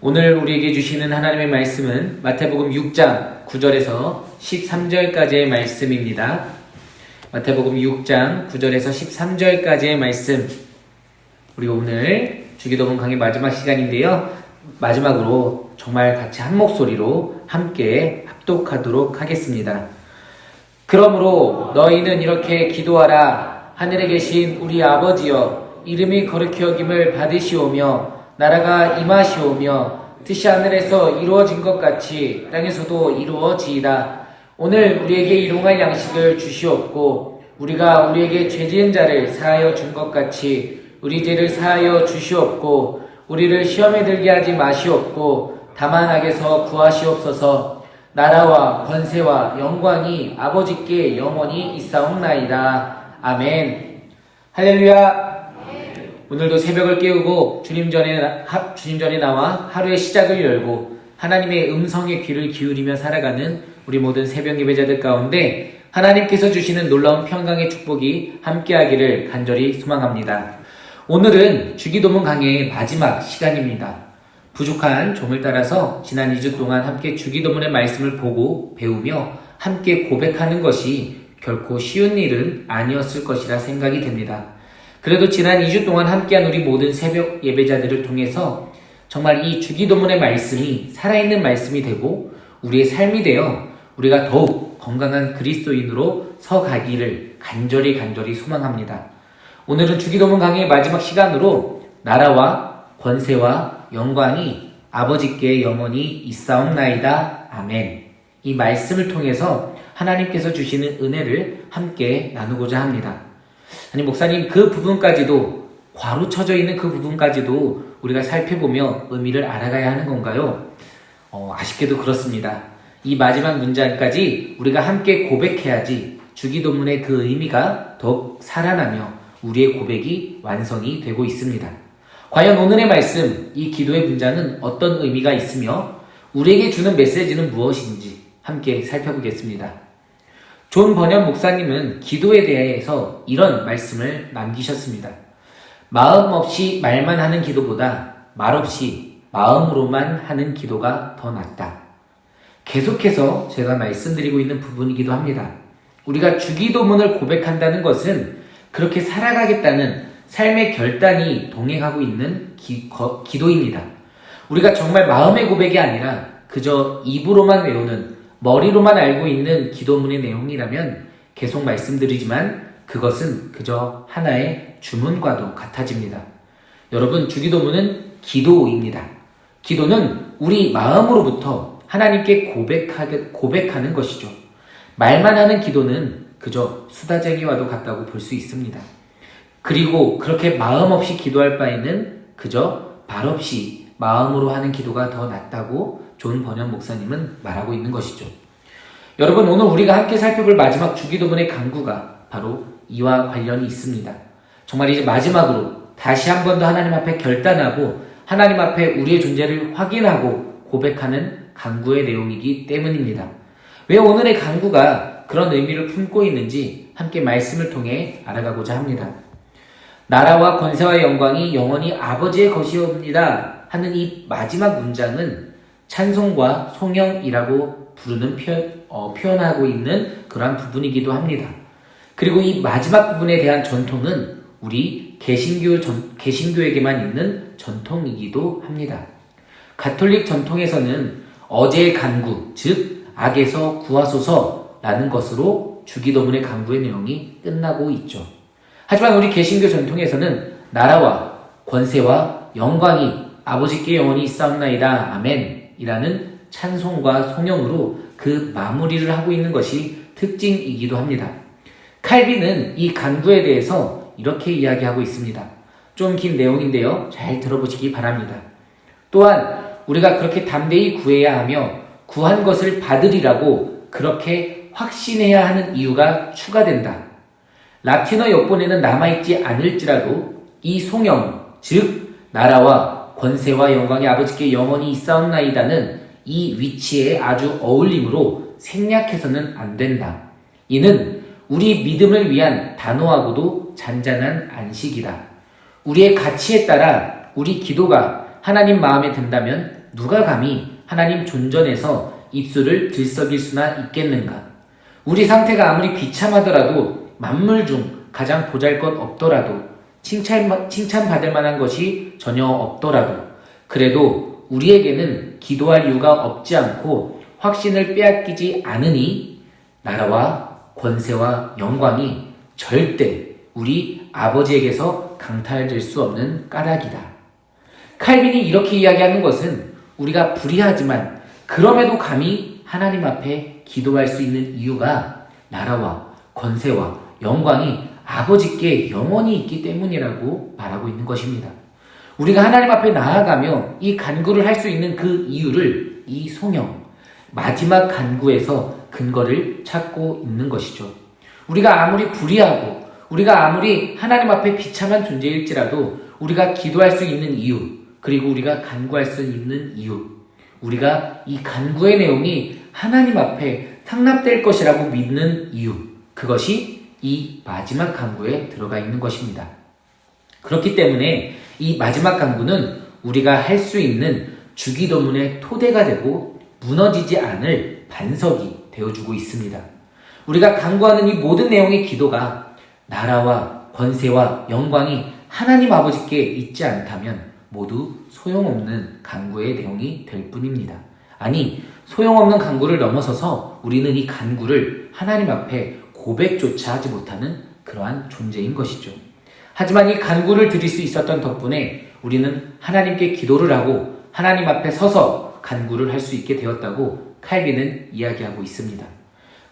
오늘 우리에게 주시는 하나님의 말씀은 마태복음 6장 9절에서 13절까지의 말씀입니다. 마태복음 6장 9절에서 13절까지의 말씀. 우리 오늘 주기도문 강의 마지막 시간인데요. 마지막으로 정말 같이 한 목소리로 함께 합독하도록 하겠습니다. 그러므로 너희는 이렇게 기도하라. 하늘에 계신 우리 아버지여, 이름이 거룩히 여김을 받으시오며 나라가 임하시오며 뜻이 하늘에서 이루어진 것 같이 땅에서도 이루어지이다. 오늘 우리에게 일용할 양식을 주시옵고 우리가 우리에게 죄 지은 자를 사하여 준 것 같이 우리 죄를 사하여 주시옵고 우리를 시험에 들게 하지 마시옵고 다만 악에서 구하시옵소서. 나라와 권세와 영광이 아버지께 영원히 있사옵나이다. 아멘. 할렐루야. 오늘도 새벽을 깨우고 주님 전에 나와 하루의 시작을 열고 하나님의 음성에 귀를 기울이며 살아가는 우리 모든 새벽 예배자들 가운데 하나님께서 주시는 놀라운 평강의 축복이 함께하기를 간절히 소망합니다. 오늘은 주기도문 강해의 마지막 시간입니다. 부족한 종을 따라서 지난 2주 동안 함께 주기도문의 말씀을 보고 배우며 함께 고백하는 것이 결코 쉬운 일은 아니었을 것이라 생각이 됩니다. 그래도 지난 2주 동안 함께한 우리 모든 새벽 예배자들을 통해서 정말 이 주기도문의 말씀이 살아있는 말씀이 되고 우리의 삶이 되어 우리가 더욱 건강한 그리스도인으로 서가기를 간절히 소망합니다. 오늘은 주기도문 강의의 마지막 시간으로 나라와 권세와 영광이 아버지께 영원히 있사옵나이다. 아멘. 이 말씀을 통해서 하나님께서 주시는 은혜를 함께 나누고자 합니다. 아니 목사님, 그 부분까지도 괄호 쳐져 있는 그 부분까지도 우리가 살펴보며 의미를 알아가야 하는 건가요? 아쉽게도 그렇습니다. 이 마지막 문장까지 우리가 함께 고백해야지 주기도문의 그 의미가 더욱 살아나며 우리의 고백이 완성이 되고 있습니다. 과연 오늘의 말씀, 이 기도의 문장은 어떤 의미가 있으며 우리에게 주는 메시지는 무엇인지 함께 살펴보겠습니다. 존 번연 목사님은 기도에 대해서 이런 말씀을 남기셨습니다. 마음 없이 말만 하는 기도보다 말 없이 마음으로만 하는 기도가 더 낫다. 계속해서 제가 말씀드리고 있는 부분이기도 합니다. 우리가 주기도문을 고백한다는 것은 그렇게 살아가겠다는 삶의 결단이 동행하고 있는 기도입니다. 우리가 정말 마음의 고백이 아니라 그저 입으로만 외우는, 머리로만 알고 있는 기도문의 내용이라면 계속 말씀드리지만 그것은 그저 하나의 주문과도 같아집니다. 여러분, 주기도문은 기도입니다. 기도는 우리 마음으로부터 하나님께 고백하는 것이죠. 말만 하는 기도는 그저 수다쟁이와도 같다고 볼 수 있습니다. 그리고 그렇게 마음 없이 기도할 바에는 그저 말 없이 마음으로 하는 기도가 더 낫다고 존 번연 목사님은 말하고 있는 것이죠. 여러분, 오늘 우리가 함께 살펴볼 마지막 주기도문의 강구가 바로 이와 관련이 있습니다. 정말 이제 마지막으로 다시 한 번 더 하나님 앞에 결단하고 하나님 앞에 우리의 존재를 확인하고 고백하는 강구의 내용이기 때문입니다. 왜 오늘의 강구가 그런 의미를 품고 있는지 함께 말씀을 통해 알아가고자 합니다. 나라와 권세와 영광이 영원히 아버지의 것이옵니다 하는 이 마지막 문장은 찬송과 송영이라고 부르는 표현하고 있는 그러한 부분이기도 합니다. 그리고 이 마지막 부분에 대한 전통은 우리 개신교에게만 있는 전통이기도 합니다. 가톨릭 전통에서는 어제의 간구, 즉 악에서 구하소서라는 것으로 주기도문의 간구의 내용이 끝나고 있죠. 하지만 우리 개신교 전통에서는 나라와 권세와 영광이 아버지께 영원히 있사옵나이다. 아멘. 이라는 찬송과 송영으로 그 마무리를 하고 있는 것이 특징이기도 합니다. 칼빈은 이 간구에 대해서 이렇게 이야기하고 있습니다. 좀 긴 내용인데요. 잘 들어보시기 바랍니다. 또한 우리가 그렇게 담대히 구해야 하며 구한 것을 받으리라고 그렇게 확신해야 하는 이유가 추가된다. 라틴어 역본에는 남아있지 않을지라도 이 송영, 즉 나라와 권세와 영광이 아버지께 영원히 있사옵나이다는 이 위치에 아주 어울림으로 생략해서는 안 된다. 이는 우리 믿음을 위한 단호하고도 잔잔한 안식이다. 우리의 가치에 따라 우리 기도가 하나님 마음에 든다면 누가 감히 하나님 존전에서 입술을 들썩일 수나 있겠는가? 우리 상태가 아무리 비참하더라도 만물 중 가장 보잘것 없더라도 칭찬받을 만한 것이 전혀 없더라도 그래도 우리에게는 기도할 이유가 없지 않고 확신을 빼앗기지 않으니 나라와 권세와 영광이 절대 우리 아버지에게서 강탈될 수 없는 까닭이다. 칼빈이 이렇게 이야기하는 것은 우리가 불의하지만 그럼에도 감히 하나님 앞에 기도할 수 있는 이유가 나라와 권세와 영광이 아버지께 영원히 있기 때문이라고 말하고 있는 것입니다. 우리가 하나님 앞에 나아가며 이 간구를 할 수 있는 그 이유를 이 성경 마지막 간구에서 근거를 찾고 있는 것이죠. 우리가 아무리 불의하고 우리가 아무리 하나님 앞에 비참한 존재일지라도 우리가 기도할 수 있는 이유, 그리고 우리가 간구할 수 있는 이유, 우리가 이 간구의 내용이 하나님 앞에 상납될 것이라고 믿는 이유, 그것이 이 마지막 간구에 들어가 있는 것입니다. 그렇기 때문에 이 마지막 간구는 우리가 할 수 있는 주기도문의 토대가 되고 무너지지 않을 반석이 되어주고 있습니다. 우리가 간구하는 이 모든 내용의 기도가 나라와 권세와 영광이 하나님 아버지께 있지 않다면 모두 소용없는 간구의 내용이 될 뿐입니다. 아니, 소용없는 간구를 넘어서서 우리는 이 간구를 하나님 앞에 고백조차 하지 못하는 그러한 존재인 것이죠. 하지만 이 간구를 드릴 수 있었던 덕분에 우리는 하나님께 기도를 하고 하나님 앞에 서서 간구를 할 수 있게 되었다고 칼빈은 이야기하고 있습니다.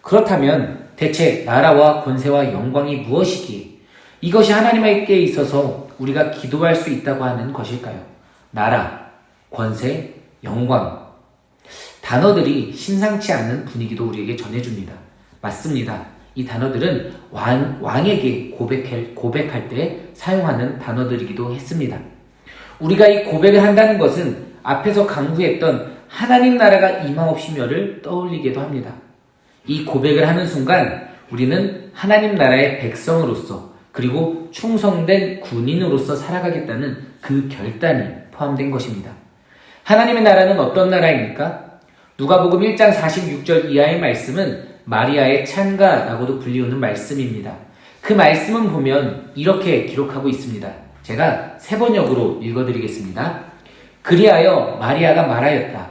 그렇다면 대체 나라와 권세와 영광이 무엇이기에 이것이 하나님께 있어서 우리가 기도할 수 있다고 하는 것일까요? 나라, 권세, 영광. 단어들이 심상치 않은 분위기도 우리에게 전해줍니다. 맞습니다. 이 단어들은 왕에게 고백할 때 사용하는 단어들이기도 했습니다. 우리가 이 고백을 한다는 것은 앞에서 강구했던 하나님 나라가 임하옵시며를 떠올리기도 합니다. 이 고백을 하는 순간 우리는 하나님 나라의 백성으로서 그리고 충성된 군인으로서 살아가겠다는 그 결단이 포함된 것입니다. 하나님의 나라는 어떤 나라입니까? 누가복음 1장 46절 이하의 말씀은 마리아의 찬가라고도 불리우는 말씀입니다. 그 말씀은 보면 이렇게 기록하고 있습니다. 제가 세번역으로 읽어드리겠습니다. 그리하여 마리아가 말하였다.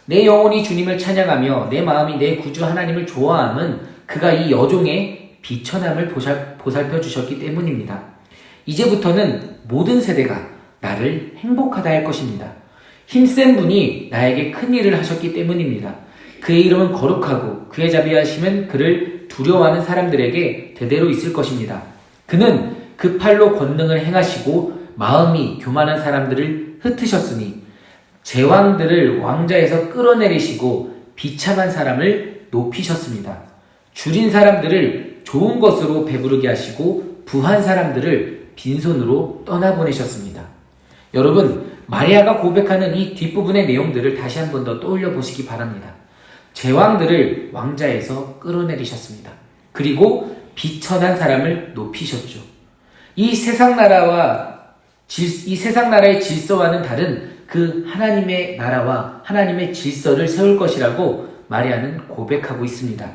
내 영혼이 주님을 찬양하며 내 마음이 내 구주 하나님을 좋아함은 그가 이 여종의 비천함을 보살펴 주셨기 때문입니다. 이제부터는 모든 세대가 나를 행복하다 할 것입니다. 힘센 분이 나에게 큰 일을 하셨기 때문입니다. 그의 이름은 거룩하고 그의 자비하심은 그를 두려워하는 사람들에게 대대로 있을 것입니다. 그는 그 팔로 권능을 행하시고 마음이 교만한 사람들을 흩으셨으니 제왕들을 왕자에서 끌어내리시고 비참한 사람을 높이셨습니다. 줄인 사람들을 좋은 것으로 배부르게 하시고 부한 사람들을 빈손으로 떠나보내셨습니다. 여러분, 마리아가 고백하는 이 뒷부분의 내용들을 다시 한 번 더 떠올려 보시기 바랍니다. 제왕들을 왕자에서 끌어내리셨습니다. 그리고 비천한 사람을 높이셨죠. 이 세상 나라의 질서와는 다른 그 하나님의 나라와 하나님의 질서를 세울 것이라고 마리아는 고백하고 있습니다.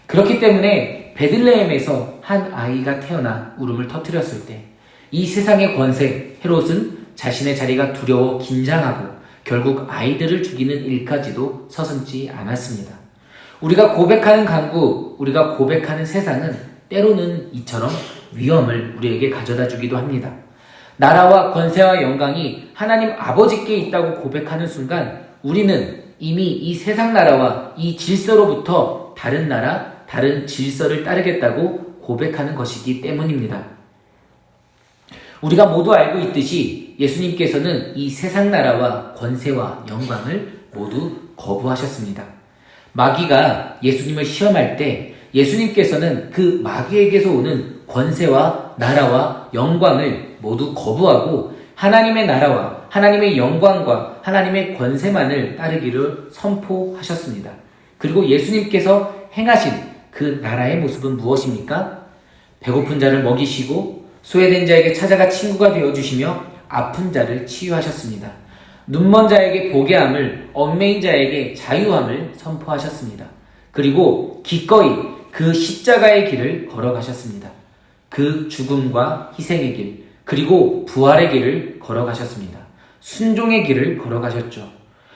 그렇기 때문에 베들레헴에서 한 아이가 태어나 울음을 터뜨렸을 때 이 세상의 권세 헤롯은 자신의 자리가 두려워 긴장하고 결국 아이들을 죽이는 일까지도 서슴지 않았습니다. 우리가 고백하는 간구, 우리가 고백하는 세상은 때로는 이처럼 위험을 우리에게 가져다 주기도 합니다. 나라와 권세와 영광이 하나님 아버지께 있다고 고백하는 순간 우리는 이미 이 세상 나라와 이 질서로부터 다른 나라, 다른 질서를 따르겠다고 고백하는 것이기 때문입니다. 우리가 모두 알고 있듯이 예수님께서는 이 세상 나라와 권세와 영광을 모두 거부하셨습니다. 마귀가 예수님을 시험할 때 예수님께서는 그 마귀에게서 오는 권세와 나라와 영광을 모두 거부하고 하나님의 나라와 하나님의 영광과 하나님의 권세만을 따르기를 선포하셨습니다. 그리고 예수님께서 행하신 그 나라의 모습은 무엇입니까? 배고픈 자를 먹이시고 소외된 자에게 찾아가 친구가 되어주시며 아픈 자를 치유하셨습니다. 눈먼 자에게 보게 함을, 얽매인 자에게 자유함을 선포하셨습니다. 그리고 기꺼이 그 십자가의 길을 걸어가셨습니다. 그 죽음과 희생의 길, 그리고 부활의 길을 걸어가셨습니다. 순종의 길을 걸어가셨죠.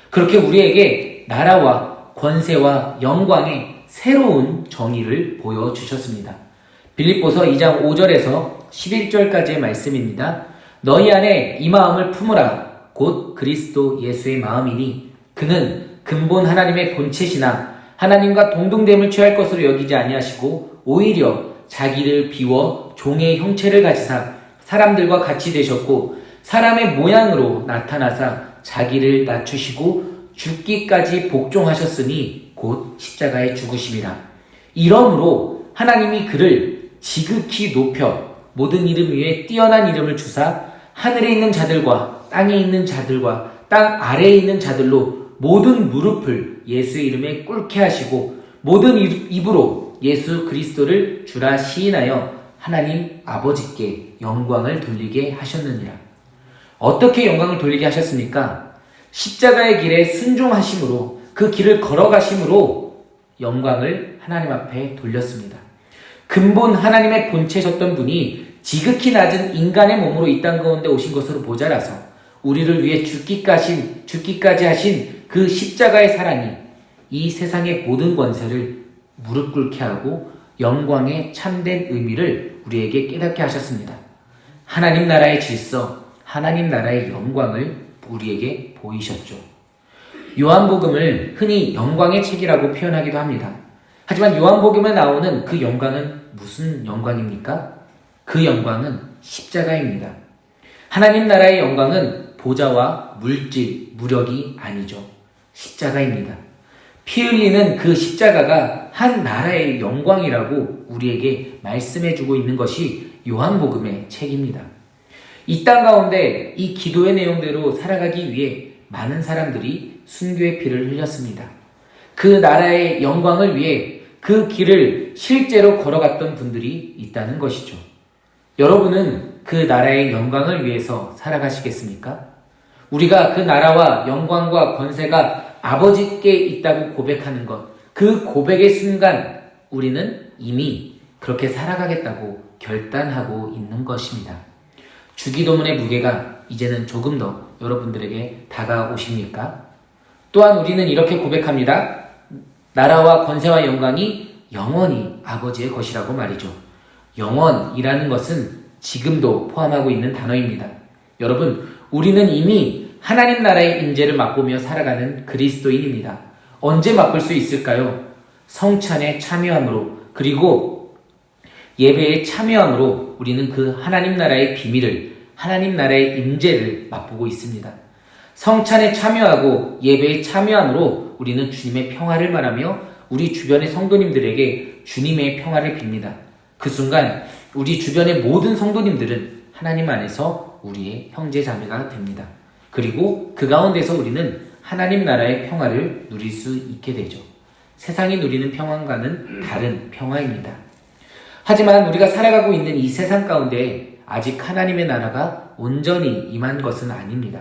그렇게 우리에게 나라와 권세와 영광의 새로운 정의를 보여주셨습니다. 빌립보서 2장 5절에서 11절까지의 말씀입니다. 너희 안에 이 마음을 품으라. 곧 그리스도 예수의 마음이니 그는 근본 하나님의 본체시나 하나님과 동등됨을 취할 것으로 여기지 아니하시고 오히려 자기를 비워 종의 형체를 가지사 사람들과 같이 되셨고 사람의 모양으로 나타나사 자기를 낮추시고 죽기까지 복종하셨으니 곧 십자가에 죽으심이라. 이러므로 하나님이 그를 지극히 높여 모든 이름 위에 뛰어난 이름을 주사 하늘에 있는 자들과 땅에 있는 자들과 땅 아래에 있는 자들로 모든 무릎을 예수의 이름에 꿇게 하시고 모든 입으로 예수 그리스도를 주라 시인하여 하나님 아버지께 영광을 돌리게 하셨느니라. 어떻게 영광을 돌리게 하셨습니까? 십자가의 길에 순종하심으로 그 길을 걸어가심으로 영광을 하나님 앞에 돌렸습니다. 근본 하나님의 본체셨던 분이 지극히 낮은 인간의 몸으로 이 땅 가운데 오신 것으로 모자라서 우리를 위해 죽기까지 하신 그 십자가의 사랑이 이 세상의 모든 권세를 무릎 꿇게 하고 영광의 참된 의미를 우리에게 깨닫게 하셨습니다. 하나님 나라의 질서, 하나님 나라의 영광을 우리에게 보이셨죠. 요한복음을 흔히 영광의 책이라고 표현하기도 합니다. 하지만 요한복음에 나오는 그 영광은 무슨 영광입니까? 그 영광은 십자가입니다. 하나님 나라의 영광은 보좌와 물질, 무력이 아니죠. 십자가입니다. 피 흘리는 그 십자가가 한 나라의 영광이라고 우리에게 말씀해주고 있는 것이 요한복음의 책입니다. 이 땅 가운데 이 기도의 내용대로 살아가기 위해 많은 사람들이 순교의 피를 흘렸습니다. 그 나라의 영광을 위해 그 길을 실제로 걸어갔던 분들이 있다는 것이죠. 여러분은 그 나라의 영광을 위해서 살아가시겠습니까? 우리가 그 나라와 영광과 권세가 아버지께 있다고 고백하는 것, 그 고백의 순간 우리는 이미 그렇게 살아가겠다고 결단하고 있는 것입니다. 주기도문의 무게가 이제는 조금 더 여러분들에게 다가오십니까? 또한 우리는 이렇게 고백합니다. 나라와 권세와 영광이 영원히 아버지의 것이라고 말이죠. 영원이라는 것은 지금도 포함하고 있는 단어입니다. 여러분, 우리는 이미 하나님 나라의 임재를 맛보며 살아가는 그리스도인입니다. 언제 맛볼 수 있을까요? 성찬에 참여함으로, 그리고 예배에 참여함으로 우리는 그 하나님 나라의 비밀을, 하나님 나라의 임재를 맛보고 있습니다. 성찬에 참여하고 예배에 참여함으로 우리는 주님의 평화를 말하며 우리 주변의 성도님들에게 주님의 평화를 빕니다. 그 순간 우리 주변의 모든 성도님들은 하나님 안에서 우리의 형제 자매가 됩니다. 그리고 그 가운데서 우리는 하나님 나라의 평화를 누릴 수 있게 되죠. 세상이 누리는 평화와는 다른 평화입니다. 하지만 우리가 살아가고 있는 이 세상 가운데 아직 하나님의 나라가 온전히 임한 것은 아닙니다.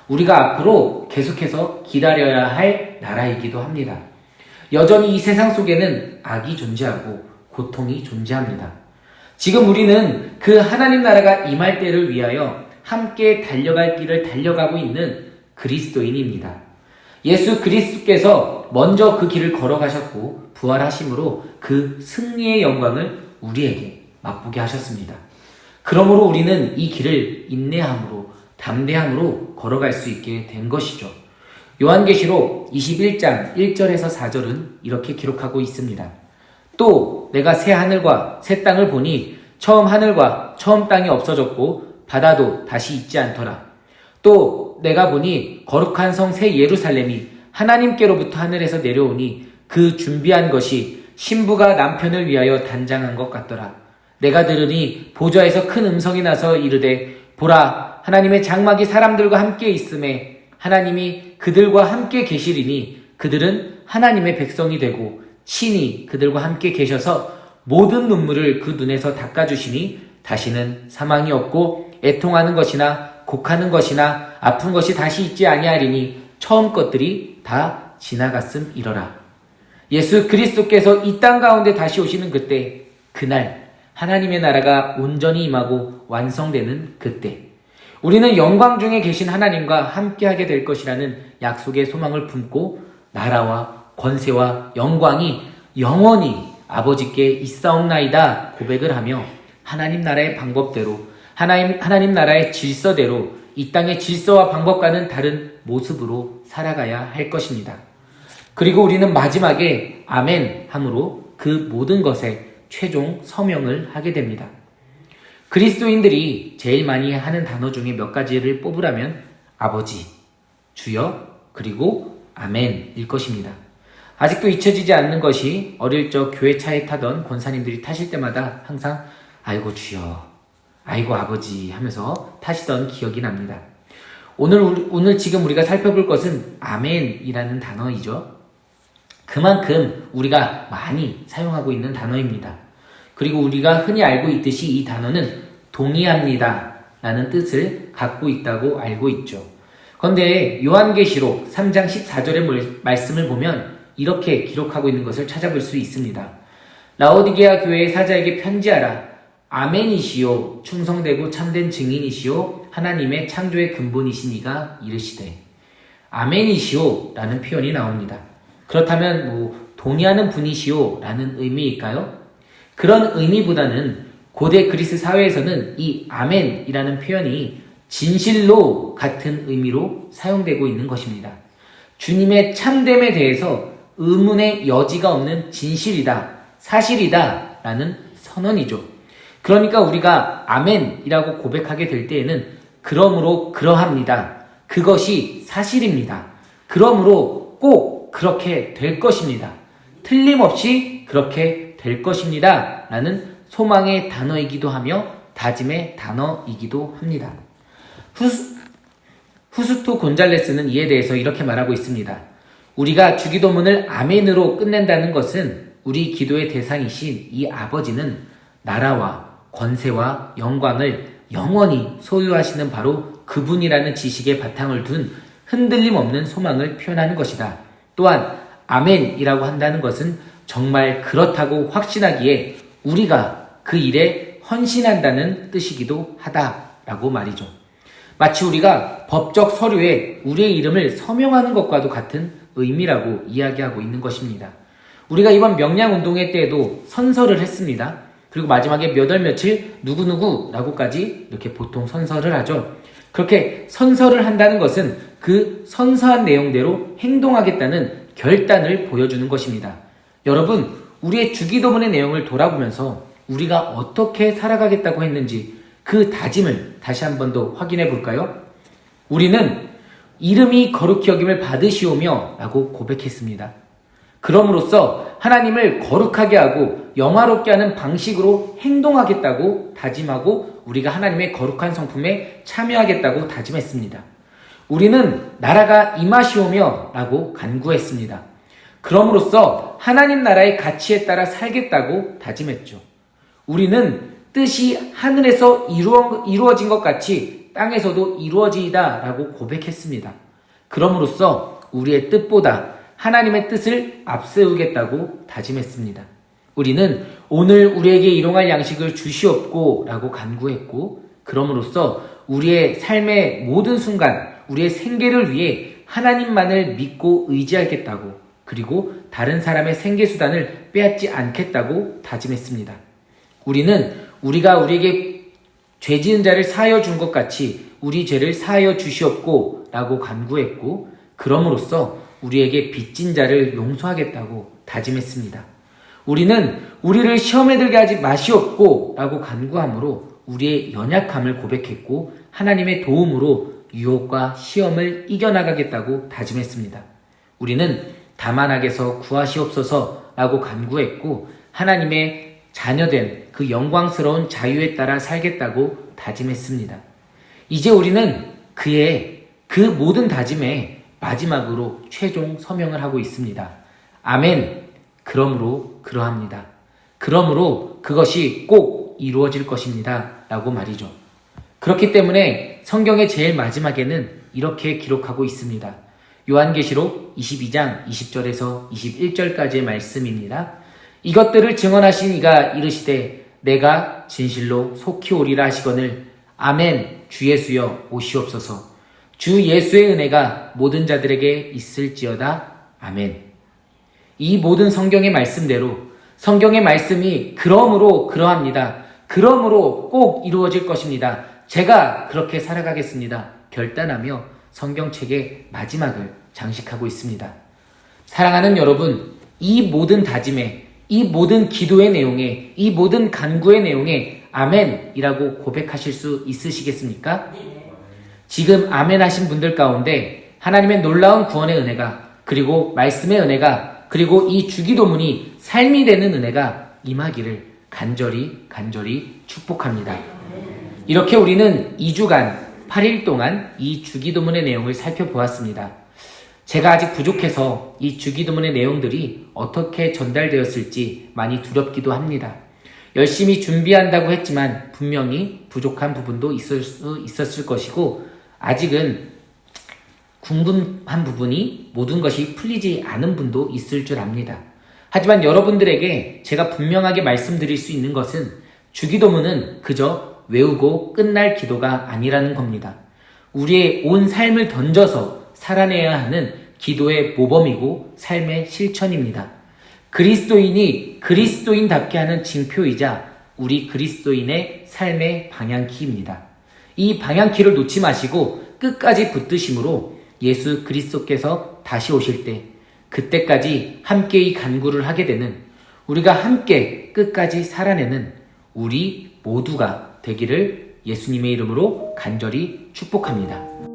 우리가 앞으로 계속해서 기다려야 할 나라이기도 합니다. 여전히 이 세상 속에는 악이 존재하고 고통이 존재합니다. 지금 우리는 그 하나님 나라가 임할 때를 위하여 함께 달려갈 길을 달려가고 있는 그리스도인입니다. 예수 그리스도께서 먼저 그 길을 걸어가셨고 부활하심으로 그 승리의 영광을 우리에게 맛보게 하셨습니다. 그러므로 우리는 이 길을 인내함으로 담대함으로 걸어갈 수 있게 된 것이죠. 요한계시록 21장 1절에서 4절은 이렇게 기록하고 있습니다. 또 내가 새 하늘과 새 땅을 보니 처음 하늘과 처음 땅이 없어졌고 바다도 다시 있지 않더라. 또 내가 보니 거룩한 성 새 예루살렘이 하나님께로부터 하늘에서 내려오니 그 준비한 것이 신부가 남편을 위하여 단장한 것 같더라. 내가 들으니 보좌에서 큰 음성이 나서 이르되 보라, 하나님의 장막이 사람들과 함께 있음에 하나님이 그들과 함께 계시리니 그들은 하나님의 백성이 되고 친히 그들과 함께 계셔서 모든 눈물을 그 눈에서 닦아주시니 다시는 사망이 없고 애통하는 것이나 곡하는 것이나 아픈 것이 다시 있지 아니하리니 처음 것들이 다 지나갔음이러라. 예수 그리스도께서 이 땅 가운데 다시 오시는 그때, 그날 하나님의 나라가 온전히 임하고 완성되는 그때, 우리는 영광 중에 계신 하나님과 함께하게 될 것이라는 약속의 소망을 품고 나라와 권세와 영광이 영원히 아버지께 있사옵나이다 고백을 하며 하나님 나라의 방법대로, 하나님 나라의 질서대로 이 땅의 질서와 방법과는 다른 모습으로 살아가야 할 것입니다. 그리고 우리는 마지막에 아멘 함으로 그 모든 것에 최종 서명을 하게 됩니다. 그리스도인들이 제일 많이 하는 단어 중에 몇 가지를 뽑으라면 아버지, 주여, 그리고 아멘일 것입니다. 아직도 잊혀지지 않는 것이 어릴 적 교회 차에 타던 권사님들이 타실 때마다 항상 아이고 주여, 아이고 아버지 하면서 타시던 기억이 납니다. 오늘 지금 우리가 살펴볼 것은 아멘이라는 단어이죠. 그만큼 우리가 많이 사용하고 있는 단어입니다. 그리고 우리가 흔히 알고 있듯이 이 단어는 동의합니다 라는 뜻을 갖고 있다고 알고 있죠. 그런데 요한계시록 3장 14절의 말씀을 보면 이렇게 기록하고 있는 것을 찾아볼 수 있습니다. 라오디게아 교회의 사자에게 편지하라. 아멘이시오, 충성되고 참된 증인이시오, 하나님의 창조의 근본이시니가 이르시되. 아멘이시오 라는 표현이 나옵니다. 그렇다면 동의하는 분이시오 라는 의미일까요? 그런 의미보다는 고대 그리스 사회에서는 이 아멘이라는 표현이 진실로 같은 의미로 사용되고 있는 것입니다. 주님의 참됨에 대해서 의문의 여지가 없는 진실이다, 사실이다 라는 선언이죠. 그러니까 우리가 아멘이라고 고백하게 될 때에는 그러므로 그러합니다. 그것이 사실입니다. 그러므로 꼭 그렇게 될 것입니다. 틀림없이 그렇게 될 것입니다. 라는 소망의 단어이기도 하며 다짐의 단어이기도 합니다. 후스토 곤잘레스는 이에 대해서 이렇게 말하고 있습니다. 우리가 주기도문을 아멘으로 끝낸다는 것은 우리 기도의 대상이신 이 아버지는 나라와 권세와 영광을 영원히 소유하시는 바로 그분이라는 지식의 바탕을 둔 흔들림 없는 소망을 표현하는 것이다. 또한 아멘이라고 한다는 것은 정말 그렇다고 확신하기에 우리가 그 일에 헌신한다는 뜻이기도 하다라고 말이죠. 마치 우리가 법적 서류에 우리의 이름을 서명하는 것과도 같은 의미라고 이야기하고 있는 것입니다. 우리가 이번 명량운동회 때에도 선서를 했습니다. 그리고 마지막에 몇 월 며칠 누구누구라고까지 이렇게 보통 선서를 하죠. 그렇게 선서를 한다는 것은 그 선서한 내용대로 행동하겠다는 결단을 보여주는 것입니다. 여러분, 우리의 주기도문의 내용을 돌아보면서 우리가 어떻게 살아가겠다고 했는지 그 다짐을 다시 한 번 더 확인해 볼까요? 우리는 이름이 거룩히 여김을 받으시오며 라고 고백했습니다. 그럼으로써 하나님을 거룩하게 하고 영화롭게 하는 방식으로 행동하겠다고 다짐하고 우리가 하나님의 거룩한 성품에 참여하겠다고 다짐했습니다. 우리는 나라가 임하시오며 라고 간구했습니다. 그럼으로써 하나님 나라의 가치에 따라 살겠다고 다짐했죠. 우리는 뜻이 하늘에서 이루어진 것 같이 땅에서도 이루어지이다 라고 고백했습니다. 그럼으로써 우리의 뜻보다 하나님의 뜻을 앞세우겠다고 다짐했습니다. 우리는 오늘 우리에게 일용할 양식을 주시옵고 라고 간구했고, 그럼으로써 우리의 삶의 모든 순간 우리의 생계를 위해 하나님만을 믿고 의지하겠다고, 그리고 다른 사람의 생계수단을 빼앗지 않겠다고 다짐했습니다. 우리는 우리가 우리에게 죄 지은 자를 사하여 준 것 같이 우리 죄를 사하여 주시옵고 라고 간구했고, 그럼으로써 우리에게 빚진 자를 용서하겠다고 다짐했습니다. 우리는 우리를 시험에 들게 하지 마시옵고 라고 간구함으로 우리의 연약함을 고백했고, 하나님의 도움으로 유혹과 시험을 이겨나가겠다고 다짐했습니다. 우리는 다만하게서 구하시옵소서 라고 간구했고, 하나님의 자녀된 그 영광스러운 자유에 따라 살겠다고 다짐했습니다. 이제 우리는 그의 그 모든 다짐에 마지막으로 최종 서명을 하고 있습니다. 아멘. 그러므로 그러합니다. 그러므로 그것이 꼭 이루어질 것입니다. 라고 말이죠. 그렇기 때문에 성경의 제일 마지막에는 이렇게 기록하고 있습니다. 요한계시록 22장 20절에서 21절까지의 말씀입니다. 이것들을 증언하신 이가 이르시되 내가 진실로 속히 오리라 하시거늘 아멘. 주 예수여 오시옵소서. 주 예수의 은혜가 모든 자들에게 있을지어다. 아멘. 이 모든 성경의 말씀대로 성경의 말씀이 그러므로 그러합니다. 그러므로 꼭 이루어질 것입니다. 제가 그렇게 살아가겠습니다. 결단하며 성경책의 마지막을 장식하고 있습니다. 사랑하는 여러분, 이 모든 다짐에, 이 모든 기도의 내용에, 이 모든 간구의 내용에 아멘이라고 고백하실 수 있으시겠습니까? 지금 아멘 하신 분들 가운데 하나님의 놀라운 구원의 은혜가, 그리고 말씀의 은혜가, 그리고 이 주기도문이 삶이 되는 은혜가 임하기를 간절히 축복합니다. 이렇게 우리는 2주간 8일 동안 이 주기도문의 내용을 살펴보았습니다. 제가 아직 부족해서 이 주기도문의 내용들이 어떻게 전달되었을지 많이 두렵기도 합니다. 열심히 준비한다고 했지만 분명히 부족한 부분도 있었을 것이고, 아직은 궁금한 부분이 모든 것이 풀리지 않은 분도 있을 줄 압니다. 하지만 여러분들에게 제가 분명하게 말씀드릴 수 있는 것은 주기도문은 그저 외우고 끝날 기도가 아니라는 겁니다. 우리의 온 삶을 던져서 살아내야 하는 기도의 모범이고 삶의 실천입니다. 그리스도인이 그리스도인답게 하는 징표이자 우리 그리스도인의 삶의 방향키입니다. 이 방향키를 놓지 마시고 끝까지 붙드심으로 예수 그리스도께서 다시 오실 때, 그때까지 함께 이 간구를 하게 되는, 우리가 함께 끝까지 살아내는 우리 모두가 되기를 예수님의 이름으로 간절히 축복합니다.